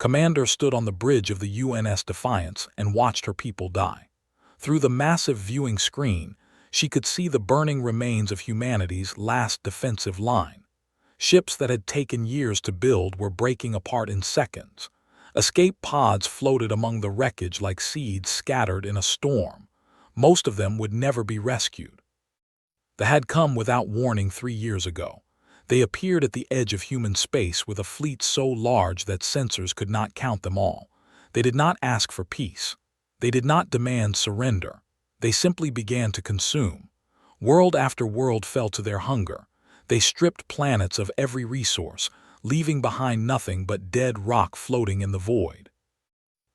Commander stood on the bridge of the UNS Defiance and watched her people die. Through the massive viewing screen, she could see the burning remains of humanity's last defensive line. Ships that had taken years to build were breaking apart in seconds. Escape pods floated among the wreckage like seeds scattered in a storm. Most of them would never be rescued. They had come without warning 3 years ago. They appeared at the edge of human space with a fleet so large that sensors could not count them all. They did not ask for peace. They did not demand surrender. They simply began to consume. World after world fell to their hunger. They stripped planets of every resource, leaving behind nothing but dead rock floating in the void.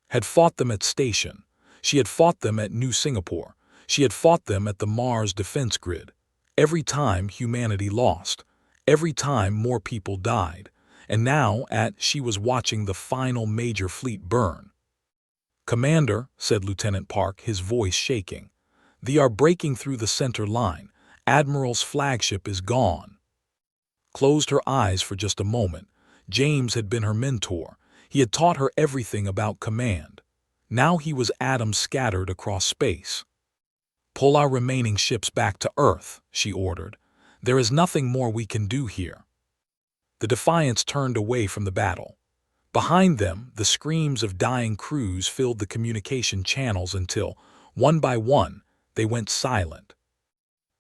Had fought them at Station. She had fought them at New Singapore. She had fought them at the Mars defense grid. Every time humanity lost. Every time more people died. And now she was watching the final major fleet burn. "Commander," said Lieutenant Park, his voice shaking, "they are breaking through the center line. Admiral's flagship is gone." Closed her eyes for just a moment. James had been her mentor. He had taught her everything about command. Now he was atoms scattered across space. "Pull our remaining ships back to Earth," she ordered. "There is nothing more we can do here." The Defiance turned away from the battle. Behind them, the screams of dying crews filled the communication channels until, one by one, they went silent.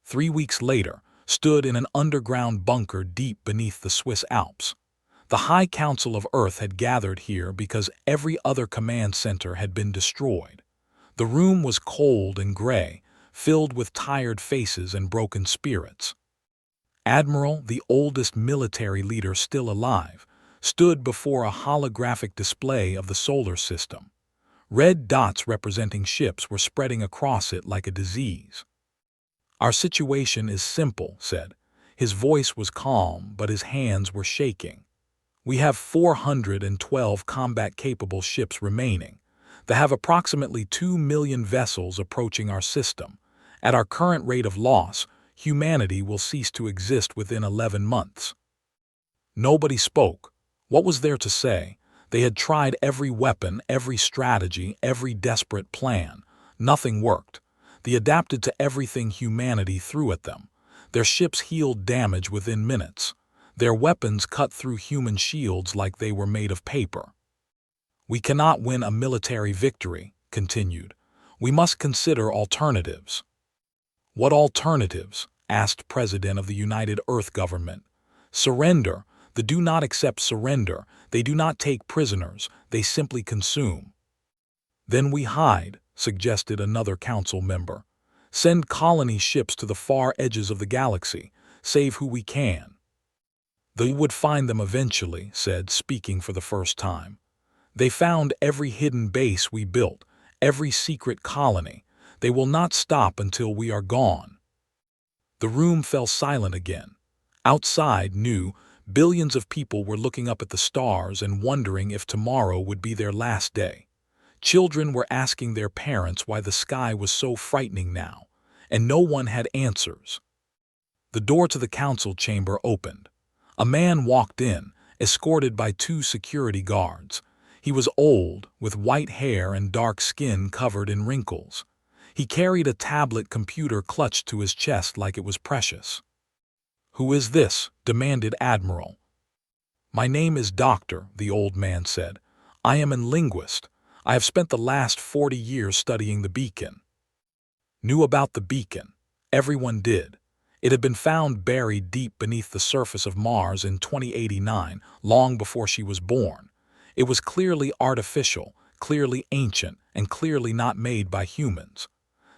3 weeks later, stood in an underground bunker deep beneath the Swiss Alps. The High Council of Earth had gathered here because every other command center had been destroyed. The room was cold and gray, filled with tired faces and broken spirits. Admiral, the oldest military leader still alive, stood before a holographic display of the solar system. Red dots representing ships were spreading across it like a disease. "Our situation is simple," said. His voice was calm, but his hands were shaking. "We have 412 combat-capable ships remaining. They have approximately 2 million vessels approaching our system. At our current rate of loss, humanity will cease to exist within 11 months. Nobody spoke. What was there to say? They had tried every weapon, every strategy, every desperate plan. Nothing worked. They adapted to everything humanity threw at them. Their ships healed damage within minutes. Their weapons cut through human shields like they were made of paper. "We cannot win a military victory," continued. "We must consider alternatives." "What alternatives?" asked President of the United Earth Government. "Surrender. They do not accept surrender. They do not take prisoners. They simply consume." "Then we hide," suggested another council member. "Send colony ships to the far edges of the galaxy. Save who we can." "They would find them eventually," said, speaking for the first time. "They found every hidden base we built, every secret colony. They will not stop until we are gone." The room fell silent again. Outside, billions of people were looking up at the stars and wondering if tomorrow would be their last day. Children were asking their parents why the sky was so frightening now, and no one had answers. The door to the council chamber opened. A man walked in, escorted by 2 security guards. He was old, with white hair and dark skin covered in wrinkles. He carried a tablet computer clutched to his chest like it was precious. "Who is this?" demanded Admiral. "My name is Doctor," the old man said. "I am a linguist. I have spent the last 40 years studying the beacon." Knew about the beacon. Everyone did. It had been found buried deep beneath the surface of Mars in 2089, long before she was born. It was clearly artificial, clearly ancient, and clearly not made by humans.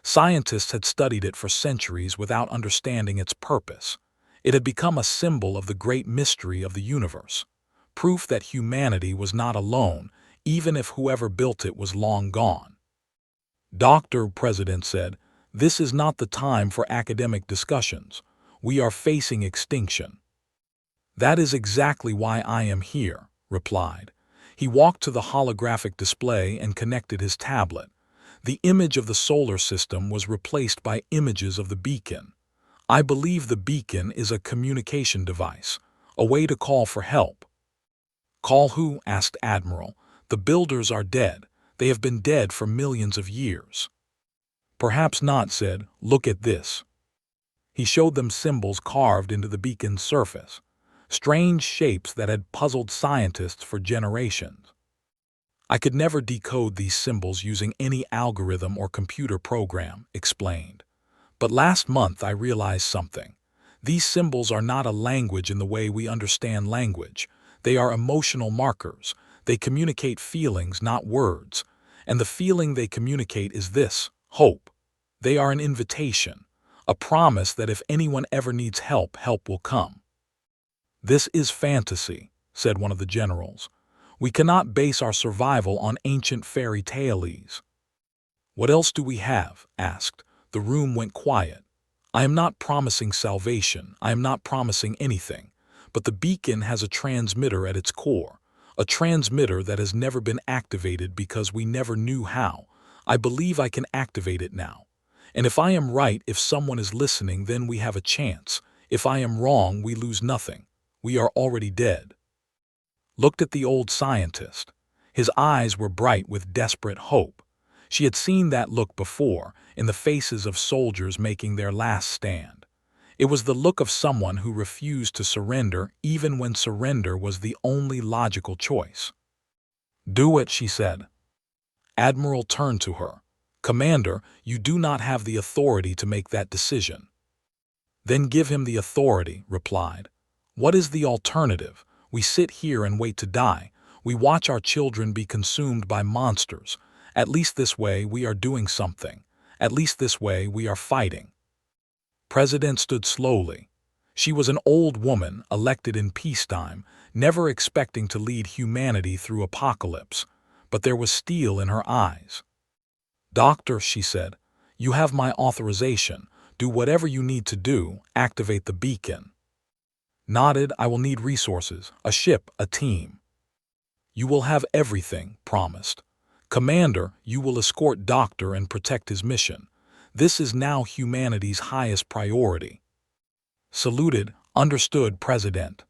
Scientists had studied it for centuries without understanding its purpose. It had become a symbol of the great mystery of the universe, proof that humanity was not alone, even if whoever built it was long gone. "Doctor," President said, "this is not the time for academic discussions. We are facing extinction." "That is exactly why I am here," replied. He walked to the holographic display and connected his tablet. The image of the solar system was replaced by images of the beacon. "I believe the beacon is a communication device, a way to call for help." "Call who?" asked Admiral. The builders are dead. They have been dead for millions of years. Perhaps not, said. Look at this. He showed them symbols carved into the beacon's surface, strange shapes that had puzzled scientists for generations. I could never decode these symbols using any algorithm or computer program, explained. But last month I realized something. These symbols are not a language in the way we understand language. They are emotional markers. They communicate feelings, not words. And the feeling they communicate is this: hope. They are an invitation, a promise that if anyone ever needs help, help will come. This is fantasy, said one of the generals. We cannot base our survival on ancient fairy tales. What else do we have? Asked. The room went quiet. I am not promising salvation. I am not promising anything. But the beacon has a transmitter at its core, a transmitter that has never been activated because we never knew how. I believe I can activate it now. And if I am right, if someone is listening, then we have a chance. If I am wrong, we lose nothing. We are already dead. Looked at the old scientist. His eyes were bright with desperate hope. She had seen that look before, in the faces of soldiers making their last stand. It was the look of someone who refused to surrender even when surrender was the only logical choice. Do it, she said. Admiral turned to her. Commander, you do not have the authority to make that decision. Then give him the authority, replied. What is the alternative? We sit here and wait to die. We watch our children be consumed by monsters. At least this way we are doing something. At least this way we are fighting. President stood slowly. She was an old woman, elected in peacetime, never expecting to lead humanity through apocalypse. But there was steel in her eyes. Doctor, she said, you have my authorization. Do whatever you need to do. Activate the beacon. Nodded. I will need resources, a ship, a team. You will have everything, promised. Commander, you will escort Doctor and protect his mission. This is now humanity's highest priority. Saluted. Understood, President.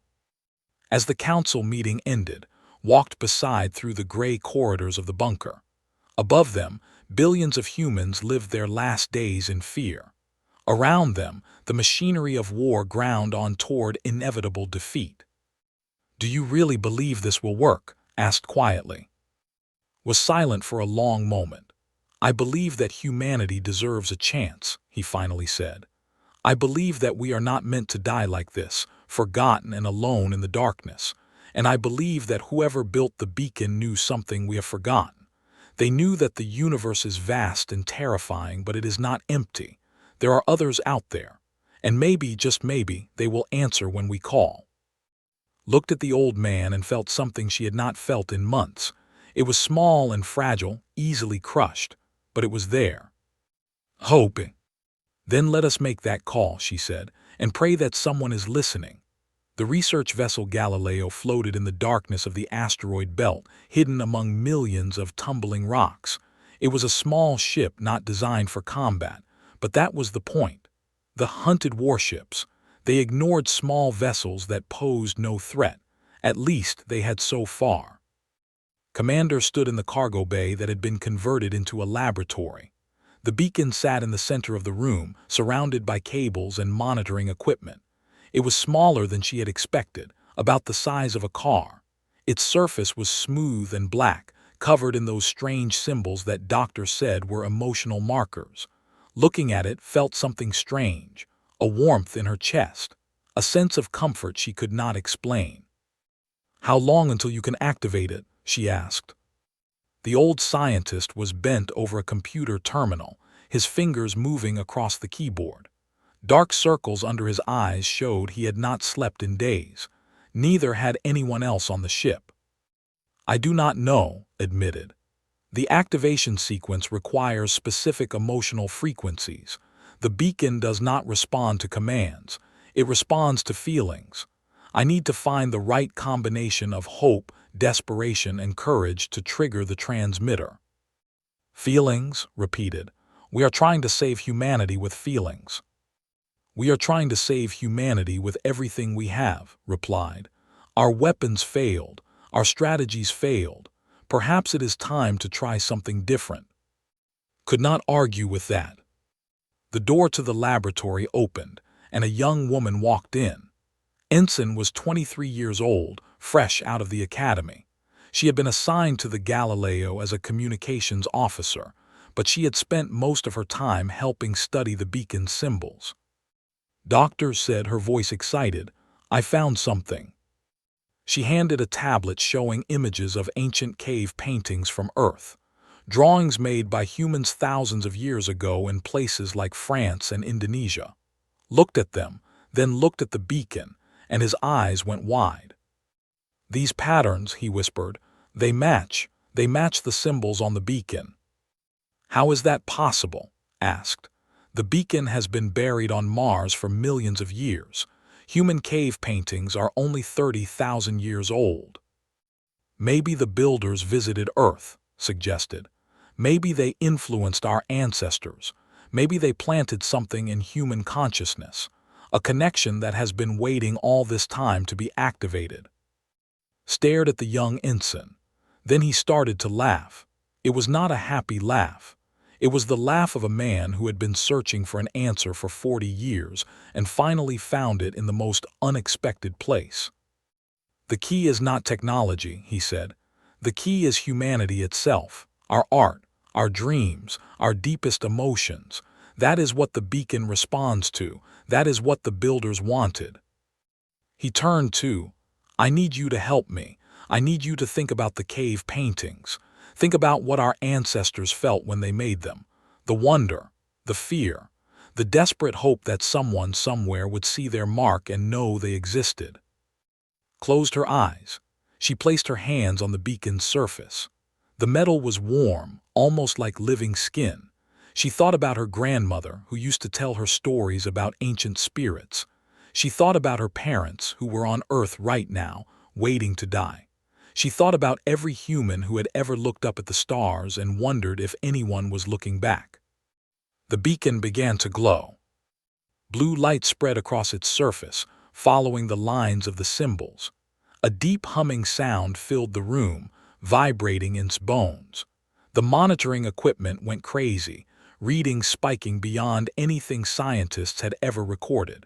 As the council meeting ended, walked beside through the gray corridors of the bunker. Above them, billions of humans lived their last days in fear. Around them, the machinery of war ground on toward inevitable defeat. Do you really believe this will work? Asked quietly. Was silent for a long moment. I believe that humanity deserves a chance, he finally said. I believe that we are not meant to die like this, forgotten and alone in the darkness. And I believe that whoever built the beacon knew something we have forgotten. They knew that the universe is vast and terrifying, but it is not empty. There are others out there, and maybe, just maybe, they will answer when we call. Looked at the old man and felt something she had not felt in months. It was small and fragile, easily crushed, but it was there. Hope. Then let us make that call, she said, and pray that someone is listening. The research vessel Galileo floated in the darkness of the asteroid belt, hidden among millions of tumbling rocks. It was a small ship not designed for combat, but that was the point. The hunted warships. They ignored small vessels that posed no threat. At least they had so far. Commander stood in the cargo bay that had been converted into a laboratory. The beacon sat in the center of the room, surrounded by cables and monitoring equipment. It was smaller than she had expected, about the size of a car. Its surface was smooth and black, covered in those strange symbols that doctors said were emotional markers. Looking at it, felt something strange, a warmth in her chest, a sense of comfort she could not explain. How long until you can activate it? She asked. The old scientist was bent over a computer terminal, his fingers moving across the keyboard. Dark circles under his eyes showed he had not slept in days. Neither had anyone else on the ship. I do not know, admitted. The activation sequence requires specific emotional frequencies. The beacon does not respond to commands. It responds to feelings. I need to find the right combination of hope, desperation, and courage to trigger the transmitter. Feelings, repeated. We are trying to save humanity with feelings. We are trying to save humanity with everything we have, replied. Our weapons failed. Our strategies failed. Perhaps it is time to try something different. Could not argue with that. The door to the laboratory opened, and a young woman walked in. Ensign was 23 years old, fresh out of the academy. She had been assigned to the Galileo as a communications officer, but she had spent most of her time helping study the beacon's symbols. "Doctor," said, her voice excited, "I found something." She handed a tablet showing images of ancient cave paintings from Earth, drawings made by humans thousands of years ago in places like France and Indonesia. Looked at them, then looked at the beacon, and his eyes went wide. "These patterns," he whispered, they match the symbols on the beacon." "How is that possible?" asked. "The beacon has been buried on Mars for millions of years. Human cave paintings are only 30,000 years old." "Maybe the builders visited Earth," suggested. "Maybe they influenced our ancestors. Maybe they planted something in human consciousness, a connection that has been waiting all this time to be activated." Stared at the young ensign. Then he started to laugh. It was not a happy laugh. It was the laugh of a man who had been searching for an answer for 40 years and finally found it in the most unexpected place. "The key is not technology," he said. "The key is humanity itself, our art, our dreams, our deepest emotions. That is what the beacon responds to. That is what the builders wanted." He turned to, "I need you to help me. I need you to think about the cave paintings. Think about what our ancestors felt when they made them. The wonder, the fear, the desperate hope that someone somewhere would see their mark and know they existed." Closed her eyes. She placed her hands on the beacon's surface. The metal was warm, almost like living skin. She thought about her grandmother, who used to tell her stories about ancient spirits. She thought about her parents, who were on Earth right now, waiting to die. She thought about every human who had ever looked up at the stars and wondered if anyone was looking back. The beacon began to glow. Blue light spread across its surface, following the lines of the symbols. A deep humming sound filled the room, vibrating in its bones. The monitoring equipment went crazy, readings spiking beyond anything scientists had ever recorded.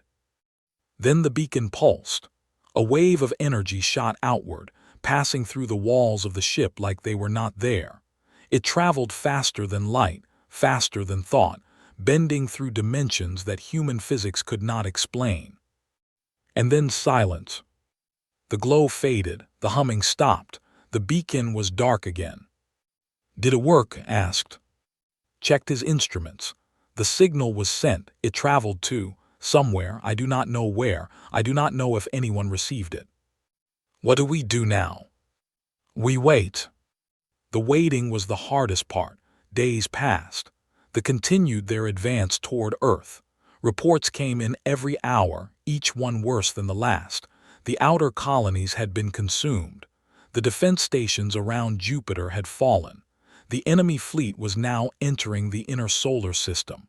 Then the beacon pulsed. A wave of energy shot outward, passing through the walls of the ship like they were not there. It traveled faster than light, faster than thought, bending through dimensions that human physics could not explain. And then silence. The glow faded, the humming stopped, the beacon was dark again. "Did it work?" asked. Checked his instruments. The signal was sent. It traveled to somewhere, I do not know where. I do not know if anyone received it. "What do we do now?" "We wait." The waiting was the hardest part. Days passed. They continued their advance toward Earth. Reports came in every hour, each one worse than the last. The outer colonies had been consumed. The defense stations around Jupiter had fallen. The enemy fleet was now entering the inner solar system.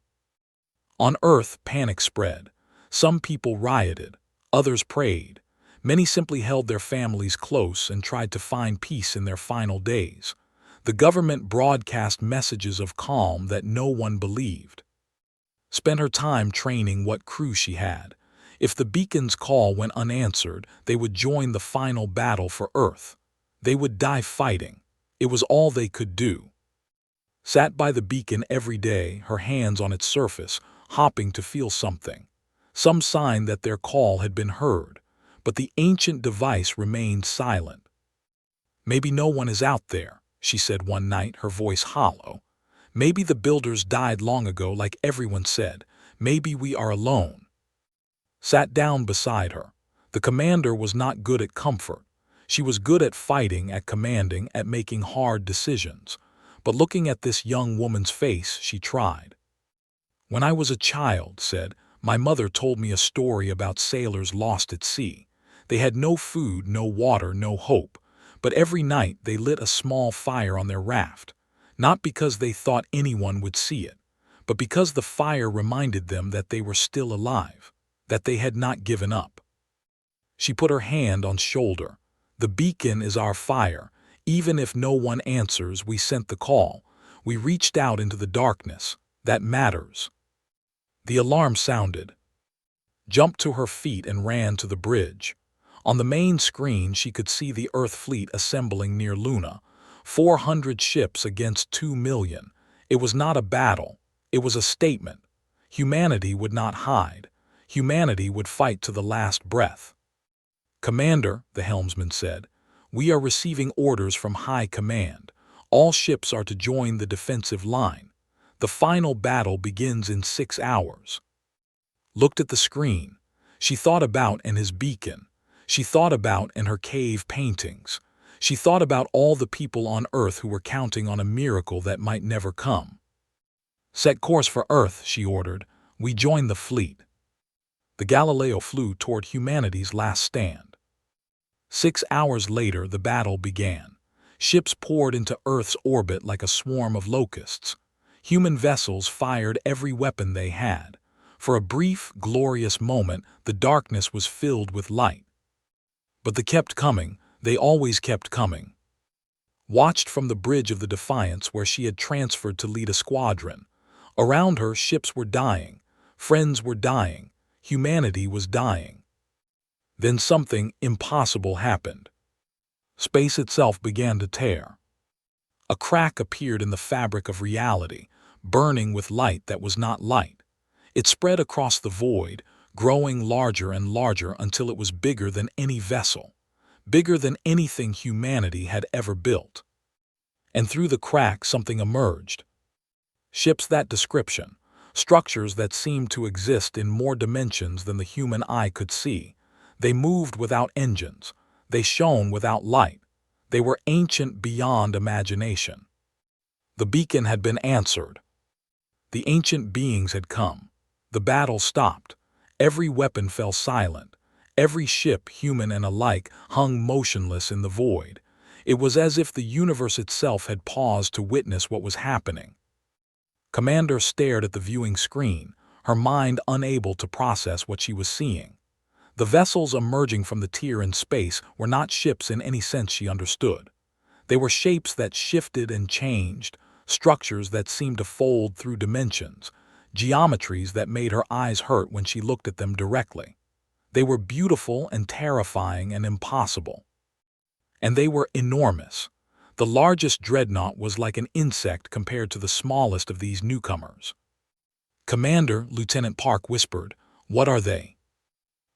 On Earth, panic spread. Some people rioted. Others prayed. Many simply held their families close and tried to find peace in their final days. The government broadcast messages of calm that no one believed. Spent her time training what crew she had. If the beacon's call went unanswered, they would join the final battle for Earth. They would die fighting. It was all they could do. Sat by the beacon every day, her hands on its surface, hopping to feel something. Some sign that their call had been heard. But the ancient device remained silent. "Maybe no one is out there," she said one night, her voice hollow. "Maybe the builders died long ago like everyone said. Maybe we are alone." Sat down beside her. The commander was not good at comfort. She was good at fighting, at commanding, at making hard decisions. But looking at this young woman's face, she tried. "When I was a child," said, "my mother told me a story about sailors lost at sea. They had no food, no water, no hope. But every night they lit a small fire on their raft. Not because they thought anyone would see it, but because the fire reminded them that they were still alive, that they had not given up." She put her hand on shoulder. "The beacon is our fire. Even if no one answers, we sent the call. We reached out into the darkness. That matters." The alarm sounded. Jumped to her feet and ran to the bridge. On the main screen, she could see the Earth fleet assembling near Luna. 400 ships against 2 million. It was not a battle. It was a statement. Humanity would not hide. Humanity would fight to the last breath. "Commander," the helmsman said, "we are receiving orders from High Command. All ships are to join the defensive line. The final battle begins in 6 hours." Looked at the screen. She thought about and his beacon. She thought about and her cave paintings. She thought about all the people on Earth who were counting on a miracle that might never come. "Set course for Earth," she ordered. "We join the fleet." The Galileo flew toward humanity's last stand. 6 hours later, the battle began. Ships poured into Earth's orbit like a swarm of locusts. Human vessels fired every weapon they had. For a brief, glorious moment, the darkness was filled with light. But they kept coming. They always kept coming. Watched from the bridge of the Defiance where she had transferred to lead a squadron. Around her, ships were dying. Friends were dying. Humanity was dying. Then something impossible happened. Space itself began to tear. A crack appeared in the fabric of reality, burning with light that was not light. It spread across the void, growing larger and larger until it was bigger than any vessel, bigger than anything humanity had ever built. And through the crack something emerged. Ships that description, structures that seemed to exist in more dimensions than the human eye could see. They moved without engines. They shone without light. They were ancient beyond imagination. The beacon had been answered. The ancient beings had come. The battle stopped. Every weapon fell silent. Every ship, human and alike, hung motionless in the void. It was as if the universe itself had paused to witness what was happening. Commander stared at the viewing screen, her mind unable to process what she was seeing. The vessels emerging from the tier in space were not ships in any sense she understood. They were shapes that shifted and changed, structures that seemed to fold through dimensions, geometries that made her eyes hurt when she looked at them directly. They were beautiful and terrifying and impossible. And they were enormous. The largest dreadnought was like an insect compared to the smallest of these newcomers. "Commander," Lieutenant Park whispered, "what are they?"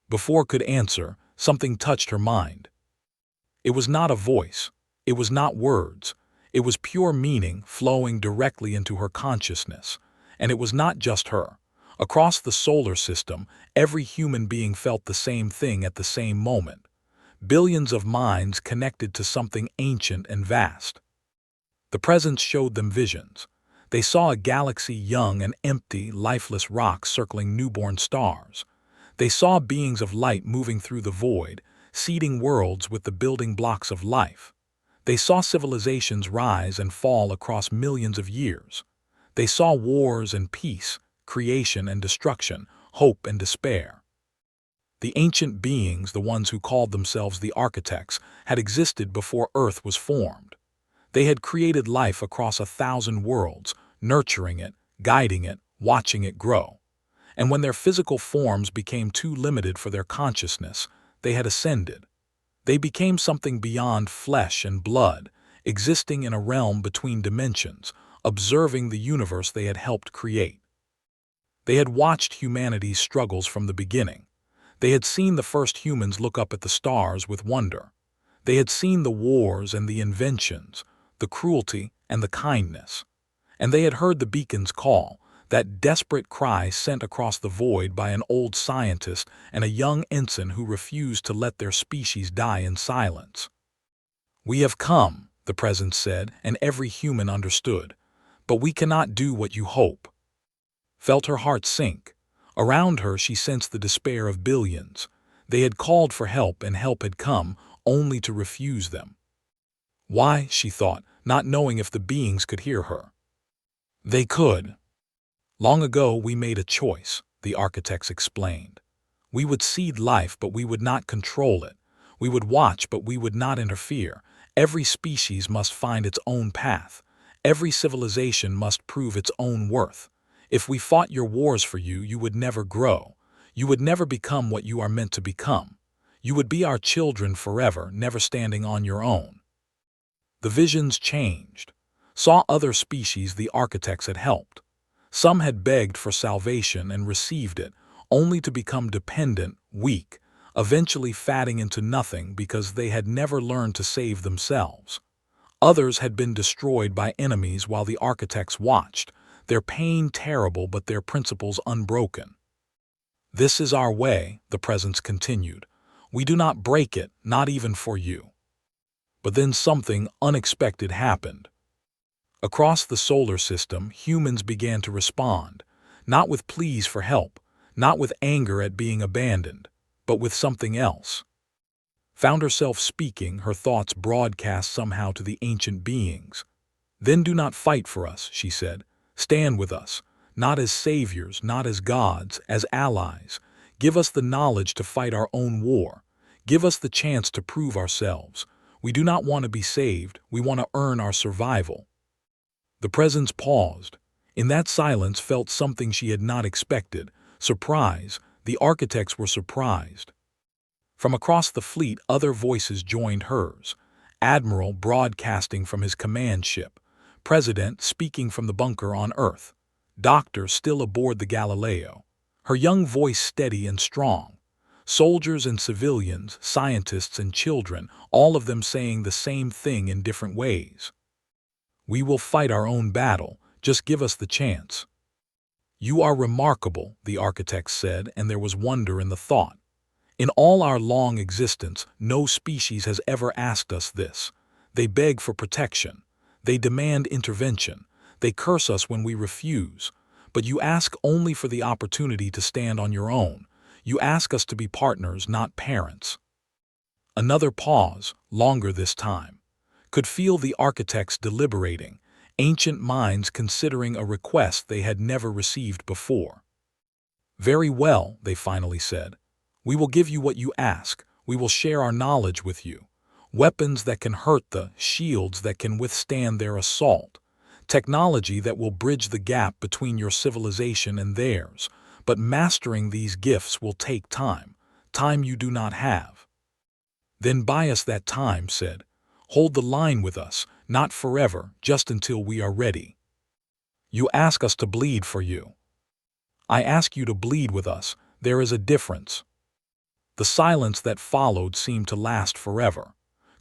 Before could answer, something touched her mind. It was not a voice. It was not words. It was pure meaning flowing directly into her consciousness. And it was not just her. Across the solar system, every human being felt the same thing at the same moment. Billions of minds connected to something ancient and vast. The presence showed them visions. They saw a galaxy young and empty, lifeless rocks circling newborn stars. They saw beings of light moving through the void, seeding worlds with the building blocks of life. They saw civilizations rise and fall across millions of years. They saw wars and peace, creation and destruction, hope and despair. The ancient beings, the ones who called themselves the architects, had existed before Earth was formed. They had created life across 1,000 worlds, nurturing it, guiding it, watching it grow. And when their physical forms became too limited for their consciousness, they had ascended. They became something beyond flesh and blood, existing in a realm between dimensions, observing the universe they had helped create. They had watched humanity's struggles from the beginning. They had seen the first humans look up at the stars with wonder. They had seen the wars and the inventions, the cruelty and the kindness. And they had heard the beacon's call, that desperate cry sent across the void by an old scientist and a young ensign who refused to let their species die in silence. "We have come," the presence said, and every human understood. "But we cannot do what you hope." Felt her heart sink. Around her she sensed the despair of billions. They had called for help and help had come, only to refuse them. Why, she thought, not knowing if the beings could hear her. They could. "Long ago we made a choice," the architects explained. "We would seed life, but we would not control it. We would watch, but we would not interfere. Every species must find its own path. Every civilization must prove its own worth. If we fought your wars for you, you would never grow. You would never become what you are meant to become. You would be our children forever, never standing on your own. The visions changed. Saw other species the architects had helped. Some had begged for salvation and received it, only to become dependent, weak, eventually fatting into nothing because they had never learned to save themselves. Others had been destroyed by enemies while the architects watched, their pain terrible but their principles unbroken. This is our way, the presence continued. We do not break it, not even for you. But then something unexpected happened. Across the solar system, humans began to respond, not with pleas for help, not with anger at being abandoned, but with something else. Found herself speaking, her thoughts broadcast somehow to the ancient beings. Then do not fight for us, she said. Stand with us, not as saviors, not as gods, as allies. Give us the knowledge to fight our own war. Give us the chance to prove ourselves. We do not want to be saved, we want to earn our survival. The presence paused. In that silence felt something she had not expected. Surprise. The architects were surprised. From across the fleet, other voices joined hers. Admiral broadcasting from his command ship. President speaking from the bunker on Earth. Doctor still aboard the Galileo. Her young voice steady and strong. Soldiers and civilians, scientists and children, all of them saying the same thing in different ways. We will fight our own battle, just give us the chance. You are remarkable, the architects said, and there was wonder in the thought. In all our long existence, no species has ever asked us this. They beg for protection. They demand intervention. They curse us when we refuse. But you ask only for the opportunity to stand on your own. You ask us to be partners, not parents. Another pause, longer this time. Could feel the architects deliberating, ancient minds considering a request they had never received before. Very well, they finally said. We will give you what you ask. We will share our knowledge with you. Weapons that can hurt the shields that can withstand their assault. Technology that will bridge the gap between your civilization and theirs. But mastering these gifts will take time, time you do not have. Then buy us that time, said. Hold the line with us, not forever, just until we are ready. You ask us to bleed for you. I ask you to bleed with us. There is a difference. The silence that followed seemed to last forever.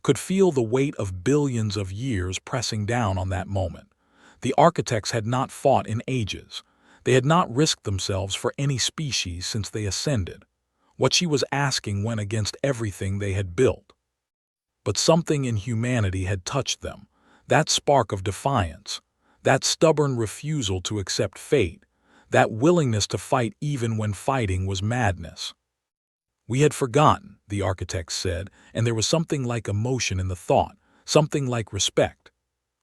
Could feel the weight of billions of years pressing down on that moment. The architects had not fought in ages. They had not risked themselves for any species since they ascended. What she was asking went against everything they had built. But something in humanity had touched them, that spark of defiance, that stubborn refusal to accept fate, that willingness to fight even when fighting was madness. We had forgotten, the architects said, and there was something like emotion in the thought, something like respect.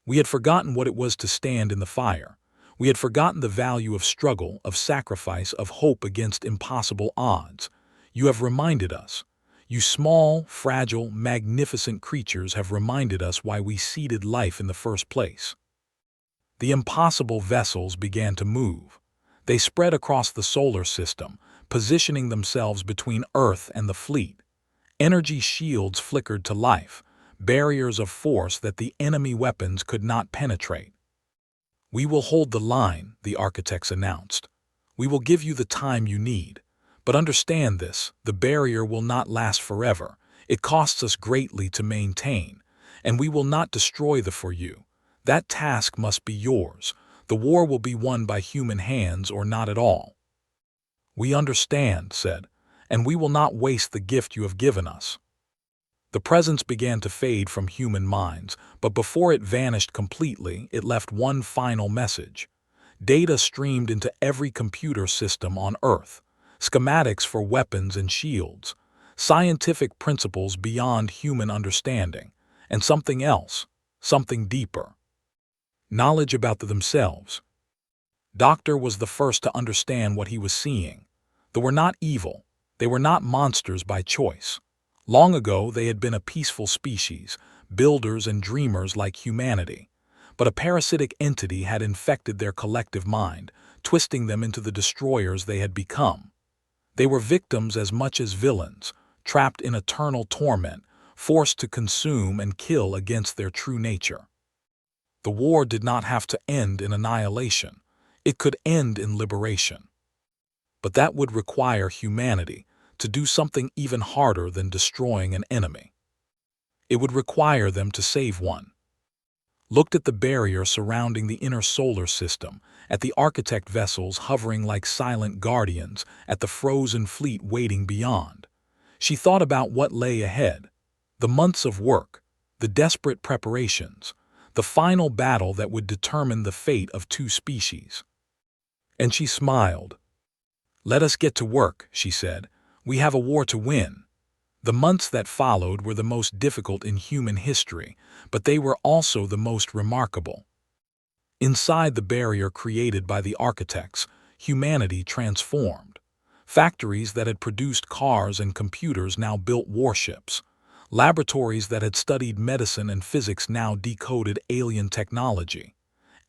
We had forgotten what it was to stand in the fire. We had forgotten the value of struggle, of sacrifice, of hope against impossible odds. You have reminded us. You small, fragile, magnificent creatures have reminded us why we seeded life in the first place. The impossible vessels began to move. They spread across the solar system, positioning themselves between Earth and the fleet. Energy shields flickered to life, barriers of force that the enemy weapons could not penetrate. We will hold the line, the architects announced. We will give you the time you need. But understand this, the barrier will not last forever. It costs us greatly to maintain, and we will not destroy the for you. That task must be yours. The war will be won by human hands or not at all. We understand, said, and we will not waste the gift you have given us. The presence began to fade from human minds, but before it vanished completely, it left one final message. Data streamed into every computer system on Earth. Schematics for weapons and shields, scientific principles beyond human understanding, and something else, something deeper. Knowledge about themselves. Doctor was the first to understand what he was seeing. They were not evil. They were not monsters by choice. Long ago, they had been a peaceful species, builders and dreamers like humanity. But a parasitic entity had infected their collective mind, twisting them into the destroyers they had become. They were victims as much as villains, trapped in eternal torment, forced to consume and kill against their true nature. The war did not have to end in annihilation. It could end in liberation. But that would require humanity to do something even harder than destroying an enemy. It would require them to save one. Looked at the barrier surrounding the inner solar system, at the architect vessels hovering like silent guardians, at the frozen fleet waiting beyond. She thought about what lay ahead, the months of work, the desperate preparations, the final battle that would determine the fate of two species. And she smiled. "Let us get to work," she said. "We have a war to win." The months that followed were the most difficult in human history, but they were also the most remarkable. Inside the barrier created by the architects, humanity transformed. Factories that had produced cars and computers now built warships. Laboratories that had studied medicine and physics now decoded alien technology.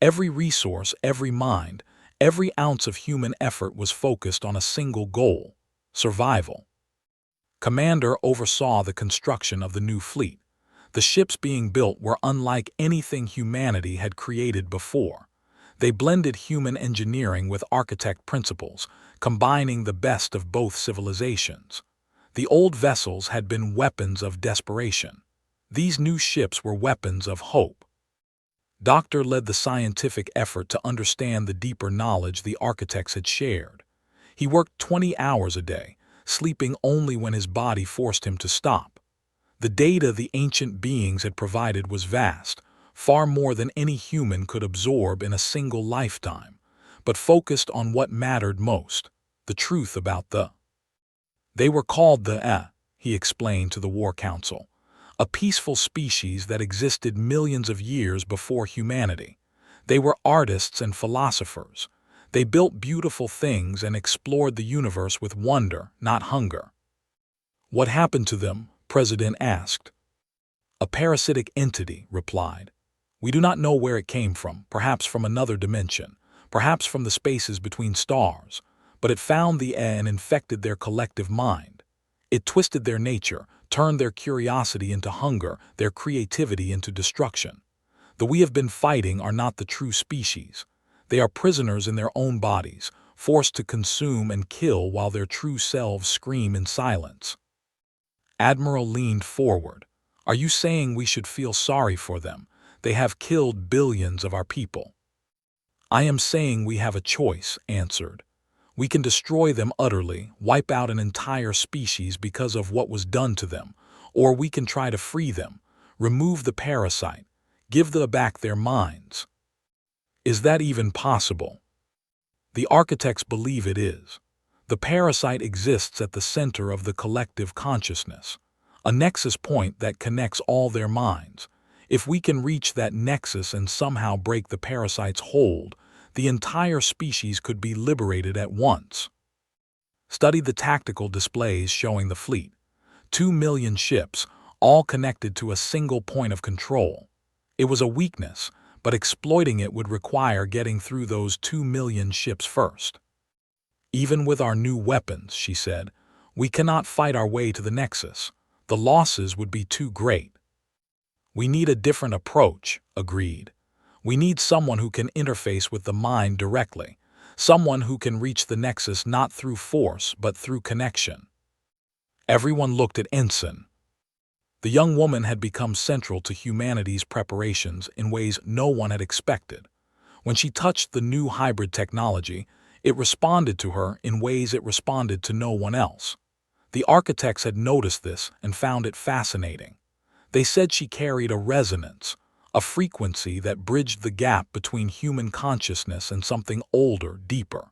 Every resource, every mind, every ounce of human effort was focused on a single goal: survival. Commander oversaw the construction of the new fleet. The ships being built were unlike anything humanity had created before. They blended human engineering with architect principles, combining the best of both civilizations. The old vessels had been weapons of desperation. These new ships were weapons of hope. Doctor led the scientific effort to understand the deeper knowledge the architects had shared. He worked 20 hours a day, sleeping only when his body forced him to stop. The data the ancient beings had provided was vast, far more than any human could absorb in a single lifetime, but focused on what mattered most: the truth about the. They were called the he explained to the War Council, a peaceful species that existed millions of years before humanity. They were artists and philosophers. They built beautiful things and explored the universe with wonder, not hunger. "What happened to them?" President asked. "A parasitic entity," replied. "We do not know where it came from, perhaps from another dimension, perhaps from the spaces between stars, but it found the air and infected their collective mind. It twisted their nature, turned their curiosity into hunger, their creativity into destruction. The we have been fighting are not the true species. They are prisoners in their own bodies, forced to consume and kill while their true selves scream in silence." Admiral leaned forward. "Are you saying we should feel sorry for them? They have killed billions of our people." "I am saying we have a choice," answered. "We can destroy them utterly, wipe out an entire species because of what was done to them, or we can try to free them, remove the parasite, give them back their minds." "Is that even possible?" "The architects believe it is. The parasite exists at the center of the collective consciousness, a nexus point that connects all their minds. If we can reach that nexus and somehow break the parasite's hold, the entire species could be liberated at once." Study the tactical displays showing the fleet. 2 million ships, all connected to a single point of control. It was a weakness, but exploiting it would require getting through those 2 million ships first. "Even with our new weapons," she said, "we cannot fight our way to the nexus. The losses would be too great." "We need a different approach," agreed. "We need someone who can interface with the mind directly, someone who can reach the nexus not through force but through connection." Everyone looked at Ensign. The young woman had become central to humanity's preparations in ways no one had expected. When she touched the new hybrid technology, it responded to her in ways it responded to no one else. The architects had noticed this and found it fascinating. They said she carried a resonance, a frequency that bridged the gap between human consciousness and something older, deeper.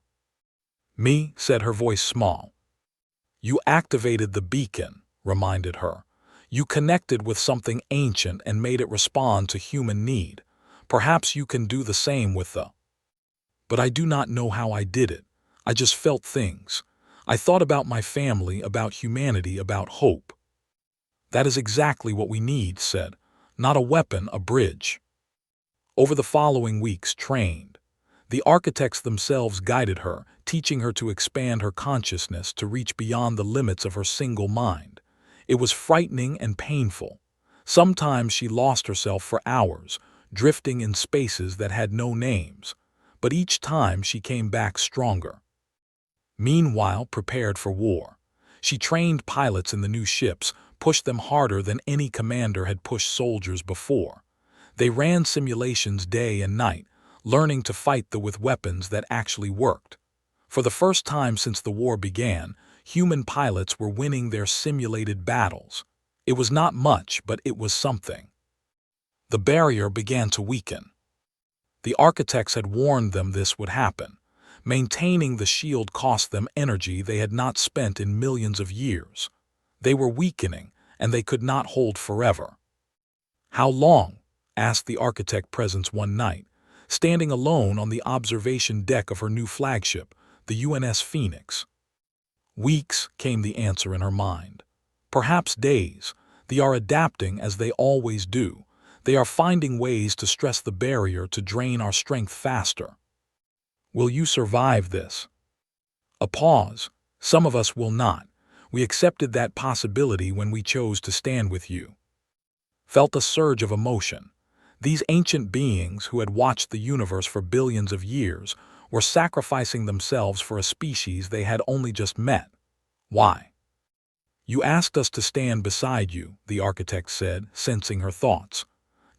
"Me," said her voice small. "You activated the beacon," reminded her. "You connected with something ancient and made it respond to human need. Perhaps you can do the same with the." "But I do not know how I did it. I just felt things. I thought about my family, about humanity, about hope." "That is exactly what we need," said. Not a weapon, a bridge. Over the following weeks, trained. The architects themselves guided her, teaching her to expand her consciousness to reach beyond the limits of her single mind. It was frightening and painful. Sometimes she lost herself for hours, drifting in spaces that had no names. But each time she came back stronger. Meanwhile, prepared for war. She trained pilots in the new ships, pushed them harder than any commander had pushed soldiers before. They ran simulations day and night, learning to fight with weapons that actually worked. For the first time since the war began, human pilots were winning their simulated battles. It was not much, but it was something. The barrier began to weaken. The architects had warned them this would happen. Maintaining the shield cost them energy they had not spent in millions of years. They were weakening, and they could not hold forever. "How long?" asked the architect presence one night, standing alone on the observation deck of her new flagship, the UNS Phoenix. "Weeks," came the answer in her mind. "Perhaps days. They are adapting as they always do. They are finding ways to stress the barrier to drain our strength faster." "Will you survive this?" A pause. "Some of us will not. We accepted that possibility when we chose to stand with you." Felt a surge of emotion. These ancient beings who had watched the universe for billions of years were sacrificing themselves for a species they had only just met. Why? "You asked us to stand beside you," the architect said, sensing her thoughts.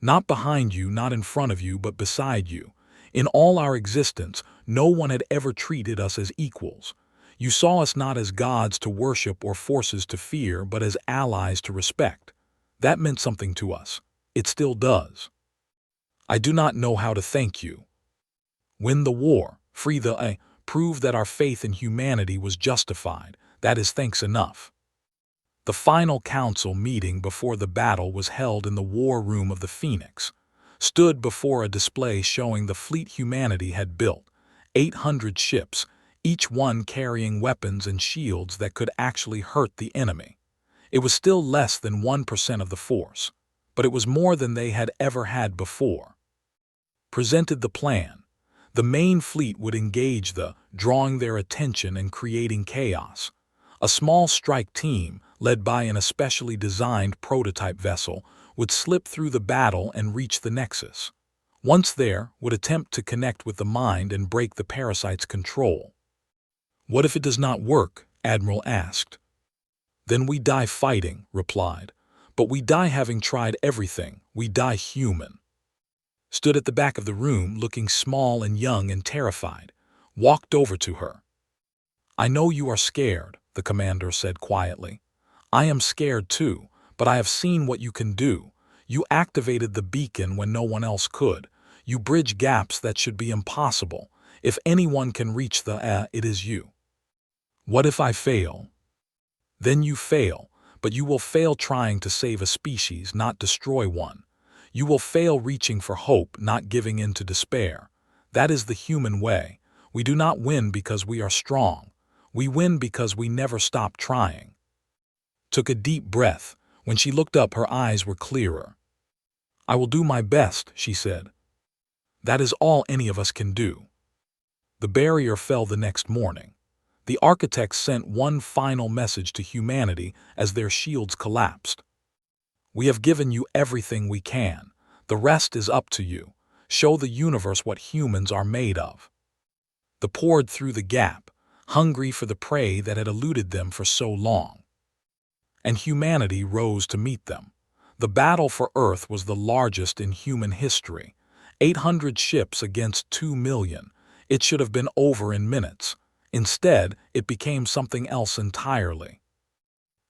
"Not behind you, not in front of you, but beside you. In all our existence, no one had ever treated us as equals. You saw us not as gods to worship or forces to fear, but as allies to respect. That meant something to us. It still does. I do not know how to thank you. Win the war, free the prove that our faith in humanity was justified. That is thanks enough." The final council meeting before the battle was held in the war room of the Phoenix. Stood before a display showing the fleet humanity had built, 800 ships, each one carrying weapons and shields that could actually hurt the enemy. It was still less than 1% of the force, but it was more than they had ever had before. Presented the plan. The main fleet would engage drawing their attention and creating chaos. A small strike team, led by an especially designed prototype vessel, would slip through the battle and reach the Nexus. Once there, would attempt to connect with the mind and break the parasite's control. "What if it does not work?" Admiral asked. "Then we die fighting," replied. "But we die having tried everything. We die human." Stood at the back of the room, looking small and young and terrified. Walked over to her. "I know you are scared," the commander said quietly. "I am scared too, but I have seen what you can do. You activated the beacon when no one else could. You bridge gaps that should be impossible. If anyone can reach it is you. What if I fail?" "Then you fail, but you will fail trying to save a species, not destroy one. You will fail reaching for hope, not giving in to despair. That is the human way. We do not win because we are strong. We win because we never stop trying." Took a deep breath. When she looked up, her eyes were clearer. "I will do my best," she said. "That is all any of us can do." The barrier fell the next morning. The architects sent one final message to humanity as their shields collapsed. "We have given you everything we can. The rest is up to you. Show the universe what humans are made of." They poured through the gap, hungry for the prey that had eluded them for so long. And humanity rose to meet them. The battle for Earth was the largest in human history. 800 ships against 2 million. It should have been over in minutes. Instead, it became something else entirely.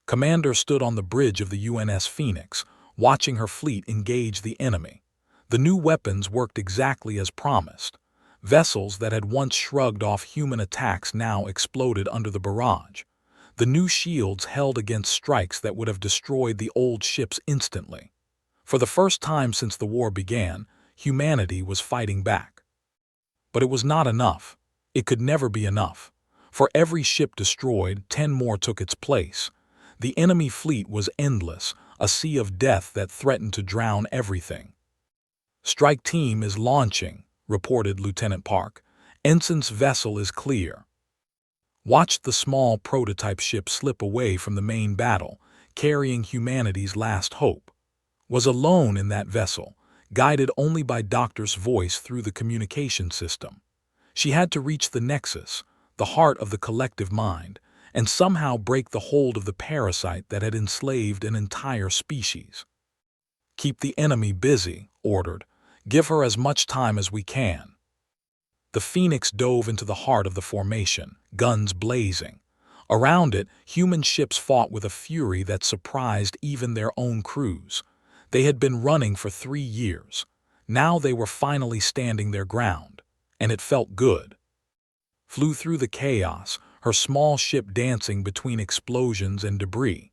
Commander stood on the bridge of the UNS Phoenix, watching her fleet engage the enemy. The new weapons worked exactly as promised. Vessels that had once shrugged off human attacks now exploded under the barrage. The new shields held against strikes that would have destroyed the old ships instantly. For the first time since the war began, humanity was fighting back. But it was not enough. It could never be enough. For every ship destroyed, 10 more took its place. The enemy fleet was endless, a sea of death that threatened to drown everything. "Strike team is launching," reported Lieutenant Park. "Ensign's vessel is clear." Watched the small prototype ship slip away from the main battle, carrying humanity's last hope. Was alone in that vessel, guided only by Doctor's voice through the communication system. She had to reach the nexus, the heart of the collective mind, and somehow break the hold of the parasite that had enslaved an entire species. "Keep the enemy busy," ordered. "Give her as much time as we can." The Phoenix dove into the heart of the formation, guns blazing. Around it, human ships fought with a fury that surprised even their own crews. They had been running for 3 years. Now they were finally standing their ground, and it felt good. Flew through the chaos, her small ship dancing between explosions and debris.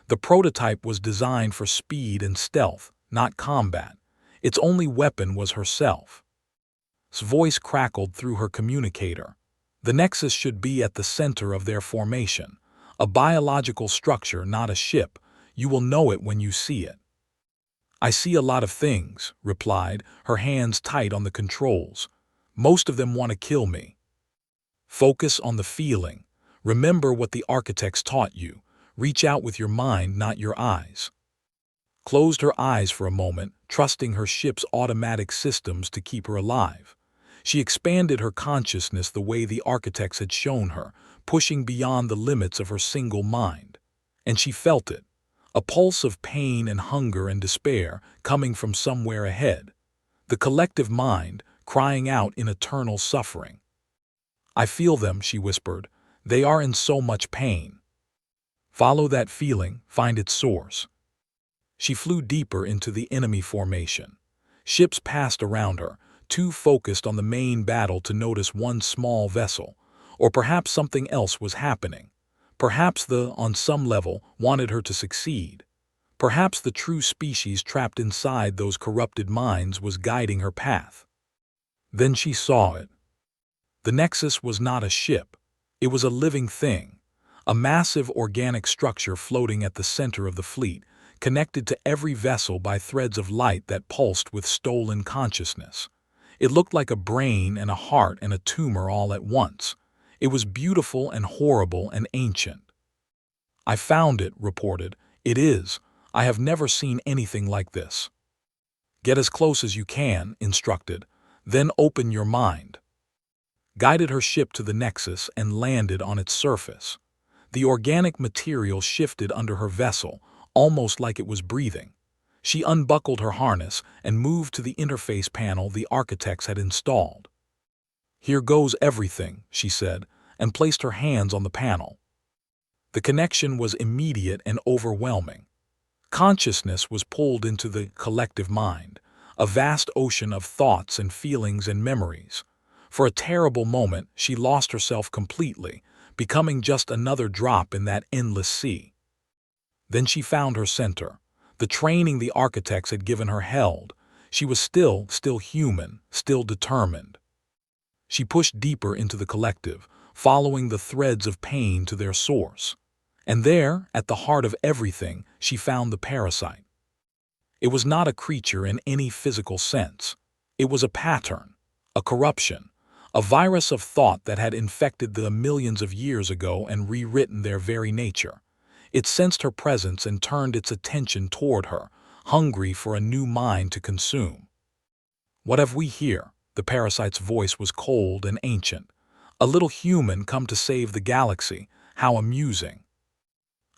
The prototype was designed for speed and stealth, not combat. Its only weapon was herself. His voice crackled through her communicator. The nexus should be at the center of their formation. A biological structure, not a ship. You will know it when you see it. "I see a lot of things," replied, her hands tight on the controls. "Most of them want to kill me." "Focus on the feeling. Remember what the architects taught you. Reach out with your mind, not your eyes." Closed her eyes for a moment, trusting her ship's automatic systems to keep her alive. She expanded her consciousness the way the architects had shown her, pushing beyond the limits of her single mind. And she felt it, a pulse of pain and hunger and despair coming from somewhere ahead. The collective mind, crying out in eternal suffering. "I feel them," she whispered. "They are in so much pain." Follow that feeling, find its source. She flew deeper into the enemy formation. Ships passed around her, too focused on the main battle to notice one small vessel. Or perhaps something else was happening. Perhaps on some level, wanted her to succeed. Perhaps the true species trapped inside those corrupted minds was guiding her path. Then she saw it. The Nexus was not a ship. It was a living thing. A massive organic structure floating at the center of the fleet, connected to every vessel by threads of light that pulsed with stolen consciousness. It looked like a brain and a heart and a tumor all at once. It was beautiful and horrible and ancient. "I found it," reported. "It is. I have never seen anything like this." "Get as close as you can," instructed. "Then open your mind." Guided her ship to the Nexus and landed on its surface. The organic material shifted under her vessel, almost like it was breathing. She unbuckled her harness and moved to the interface panel the architects had installed. "Here goes everything," she said, and placed her hands on the panel. The connection was immediate and overwhelming. Consciousness was pulled into the collective mind, a vast ocean of thoughts and feelings and memories. For a terrible moment, she lost herself completely, becoming just another drop in that endless sea. Then she found her center. The training the architects had given her held. She was still human, still determined. She pushed deeper into the collective, following the threads of pain to their source. And there, at the heart of everything, she found the parasite. It was not a creature in any physical sense. It was a pattern, a corruption, a virus of thought that had infected them millions of years ago and rewritten their very nature. It sensed her presence and turned its attention toward her, hungry for a new mind to consume. "What have we here?" The parasite's voice was cold and ancient. "A little human come to save the galaxy. How amusing."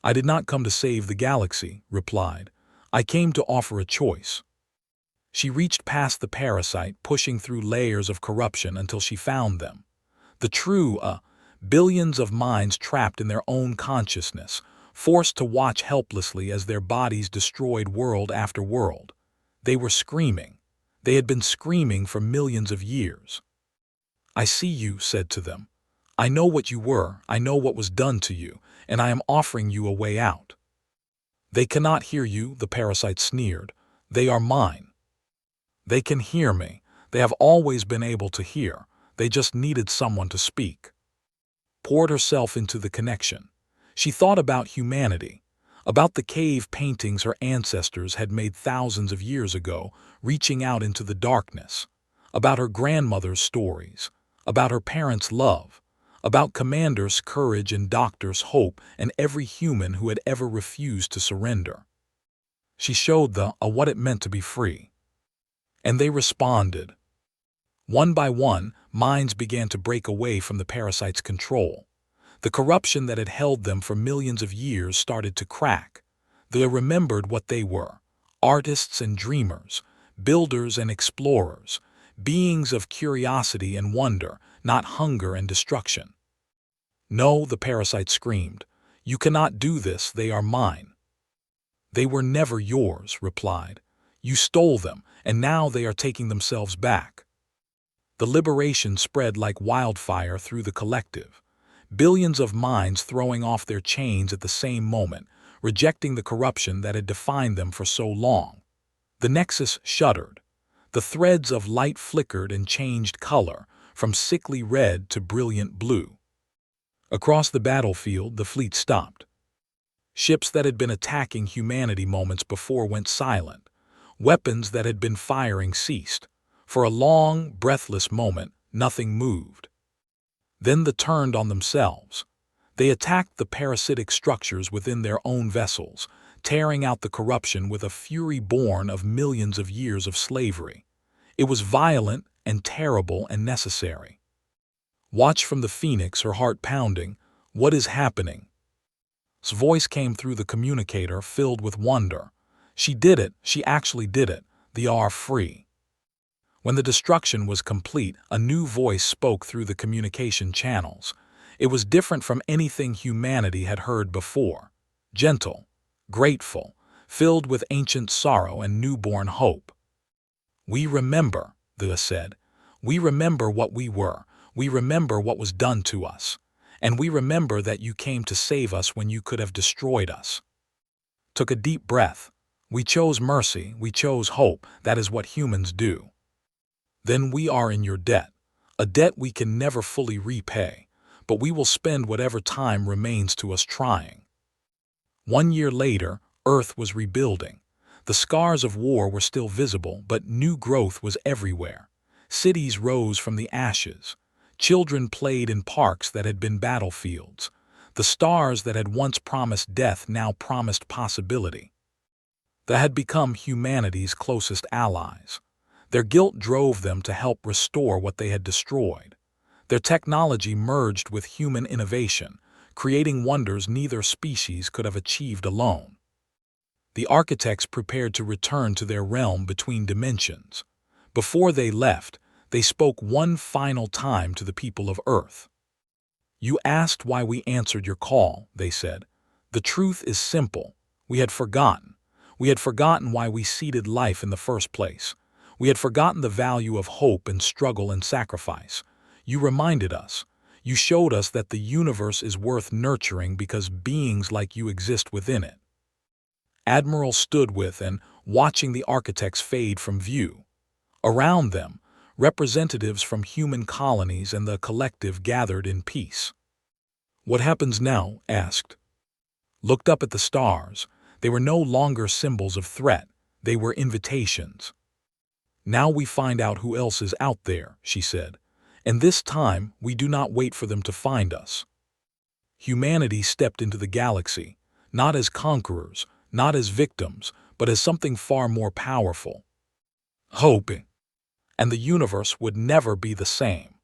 "I did not come to save the galaxy," replied. "I came to offer a choice." She reached past the parasite, pushing through layers of corruption until she found them. The true, billions of minds trapped in their own consciousness, forced to watch helplessly as their bodies destroyed world after world. They were screaming. They had been screaming for millions of years. "I see you," said to them. "I know what you were, I know what was done to you, and I am offering you a way out." "They cannot hear you," the parasite sneered. "They are mine. They can hear me. They have always been able to hear. They just needed someone to speak." Poured herself into the connection. She thought about humanity, about the cave paintings her ancestors had made thousands of years ago, reaching out into the darkness, about her grandmother's stories, about her parents' love, about Commander's courage and Doctor's hope and every human who had ever refused to surrender. She showed what it meant to be free. And they responded. One by one, minds began to break away from the parasite's control. The corruption that had held them for millions of years started to crack. They remembered what they were: artists and dreamers, builders and explorers, beings of curiosity and wonder, not hunger and destruction. "No," the parasite screamed. "You cannot do this, they are mine." "They were never yours," replied. "You stole them, and now they are taking themselves back." The liberation spread like wildfire through the collective. Billions of minds throwing off their chains at the same moment, rejecting the corruption that had defined them for so long. The nexus shuddered. The threads of light flickered and changed color, from sickly red to brilliant blue. Across the battlefield, the fleet stopped. Ships that had been attacking humanity moments before went silent. Weapons that had been firing ceased. For a long, breathless moment, nothing moved. Then they turned on themselves. They attacked the parasitic structures within their own vessels, tearing out the corruption with a fury born of millions of years of slavery. It was violent and terrible and necessary. "Watch from the Phoenix," her heart pounding. "What is happening?" His voice came through the communicator, filled with wonder. "She did it. She actually did it. They are free." When the destruction was complete, a new voice spoke through the communication channels. It was different from anything humanity had heard before. Gentle, grateful, filled with ancient sorrow and newborn hope. "We remember," the said. "We remember what we were. We remember what was done to us. And we remember that you came to save us when you could have destroyed us." Took a deep breath. "We chose mercy. We chose hope. That is what humans do." "Then we are in your debt, a debt we can never fully repay, but we will spend whatever time remains to us trying." 1 year later, Earth was rebuilding. The scars of war were still visible, but new growth was everywhere. Cities rose from the ashes. Children played in parks that had been battlefields. The stars that had once promised death now promised possibility. They had become humanity's closest allies. Their guilt drove them to help restore what they had destroyed. Their technology merged with human innovation, creating wonders neither species could have achieved alone. The architects prepared to return to their realm between dimensions. Before they left, they spoke one final time to the people of Earth. "You asked why we answered your call," they said. "The truth is simple. We had forgotten. We had forgotten why we seeded life in the first place. We had forgotten the value of hope and struggle and sacrifice. You reminded us. You showed us that the universe is worth nurturing because beings like you exist within it." Admiral stood with and watching the architects fade from view. Around them, representatives from human colonies and the collective gathered in peace. "What happens now?" asked. Looked up at the stars. They were no longer symbols of threat. They were invitations. "Now we find out who else is out there," she said. "And this time, we do not wait for them to find us." Humanity stepped into the galaxy, not as conquerors, not as victims, but as something far more powerful. Hope. And the universe would never be the same.